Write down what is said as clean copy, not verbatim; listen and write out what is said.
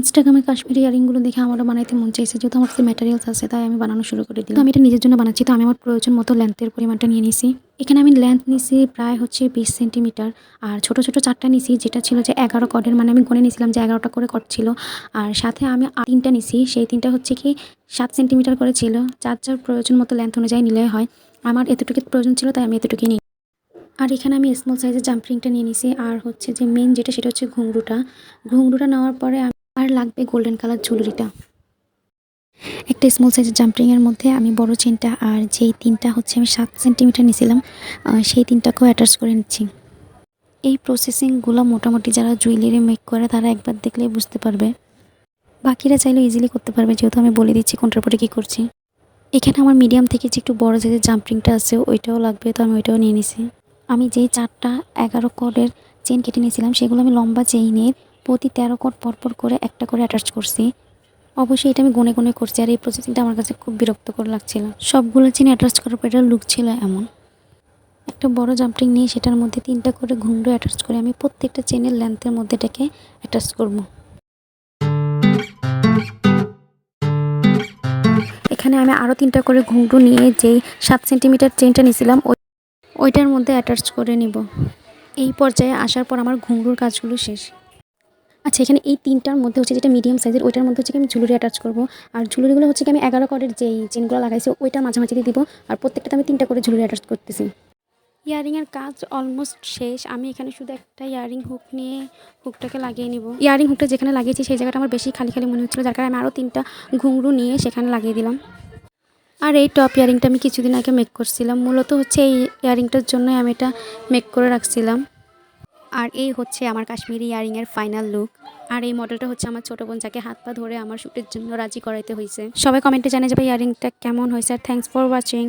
ইনস্টাগ্রামে কাশ্মীরি ইয়ারিংগুলো দেখে আমারও বানাইতে মন চাইছে, যেহেতু আমার কাছে ম্যাটেরিয়ালস আছে তাই আমি বানানো শুরু করে দিলাম। আমি এটা নিজের জন্য বানাচ্ছি, তো আমি আমার প্রয়োজন মতো লেন্থের পরিমাণটা নিয়ে নিছি। এখানে আমি লেন্থ নিছি প্রায় হচ্ছে 20 সেন্টিমিটার, আর ছোট ছোট 4টা নিছি, যেটা ছিল যে 11 কর্ডের, মানে আমি গুনে নিছিলাম যে 11টা করে কর্ড ছিল। আর সাথে আমি 3টা নিছি, সেই 3টা হচ্ছে কি 7 সেন্টিমিটার করে ছিল। যার যার প্রয়োজন মতো লেন্থ অনুযায়ী নিলে হয়। আমার এতটুকু প্রয়োজন ছিল তাই আমি এতটুকুই নিই। আর এখানে আমি স্মল সাইজের জাম্পরিংটা নিয়ে নিছি। আর হচ্ছে যে মেন যেটা, সেটা হচ্ছে ঘুংরুটা নেওয়ার পরে আর লাগবে গোল্ডেন কালার জুয়েলারিটা। একটা স্মল সাইজের জাম্পরিংয়ের মধ্যে আমি বড় চেনটা আর যেই 3টা হচ্ছে আমি 7 সেন্টিমিটার নিয়েছিলাম, সেই 3টাকেও অ্যাটাচ করে নিচ্ছি। এই প্রসেসিংগুলো মোটামুটি যারা জুয়েলারি মেক করে তারা একবার দেখলেই বুঝতে পারবে, বাকিরা চাইলে ইজিলি করতে পারবে, যেহেতু আমি বলে দিচ্ছি কোনটার পরে কী করছি। এখানে আমার মিডিয়াম থেকে যে একটু বড় সাইজের জাম্পরিংটা আছে ওইটাও লাগবে, তো আমি ওইটাও নিয়ে নিছি। আমি যেই 4টা 11 কর্ডের চেন কেটে নিয়েছিলাম সেগুলো আমি লম্বা চেইনের প্রতি 13 কর্ড পরপর করে একটা করে অ্যাটাচ করছি। অবশ্যই এটা আমি গুনে গুনে করছি, আর এই প্রসেসিংটা আমার কাছে খুব বিরক্তকর লাগছিল। সবগুলো চেন অ্যাটাচ করার পর এটার লুক ছিল এমন। একটা বড় জাম্পরিং নিয়ে সেটার মধ্যে 3টা করে ঘুংরু অ্যাটাচ করে আমি প্রত্যেকটা চেনের লেন্থের মধ্যে এটাকে অ্যাটাচ করব। এখানে আমি আরও 3টা করে ঘুংরু নিয়ে যেই 7 সেন্টিমিটার চেনটা নিয়েছিলাম ওইটার মধ্যে অ্যাটাচ করে নিব। এই পর্যায়ে আসার পর আমার ঘুংরুর কাজগুলো শেষ। আচ্ছা, এখানে এই 3টার মধ্যে হচ্ছে যেটা মিডিয়াম সাইজের ওইটার মধ্যে হচ্ছে কি আমি ঝুলুরি অ্যাটাচ করব। আর ঝুলুরিগুলো হচ্ছে কি আমি 11 কর্ডের যেই চেনগুলো লাগাইছি ওইটা মাঝামাঝি দিয়ে দিব, আর প্রত্যেকটাতে আমি 3টা করে ঝুলুরি অ্যাটাচ করতেছি। ইয়ারিংয়ের কাজ অলমোস্ট শেষ। আমি এখানে শুধু একটা ইয়ারিং হুক নিয়ে হুকটাকে লাগিয়ে নিব। ইয়ারিং হুকটা যেখানে লাগিয়েছি সেই জায়গাটা আমার বেশি খালি খালি মনে হচ্ছিলো, যার কারণে আমি আরও 3টা ঘুংরু নিয়ে সেখানে লাগিয়ে দিলাম। আর এই টপ ইয়ারিংটা আমি কিছুদিন আগে মেক করছিলাম, মূলত হচ্ছে এই ইয়ারিংটার জন্যই আমি এটা মেক করে রাখছিলাম। আর এই হচ্ছে আমার কাশ্মীরি ইয়ারিংয়ের ফাইনাল লুক। আর এই মডেলটা হচ্ছে আমার ছোটো বোন, যাকে হাত পা ধরে আমার শ্যুটের জন্য রাজি করাইতে হয়েছে। সবাই কমেন্টে জানিয়ে যাবে ইয়ারিংটা কেমন হয়েছে। আর থ্যাংকস ফর ওয়াচিং।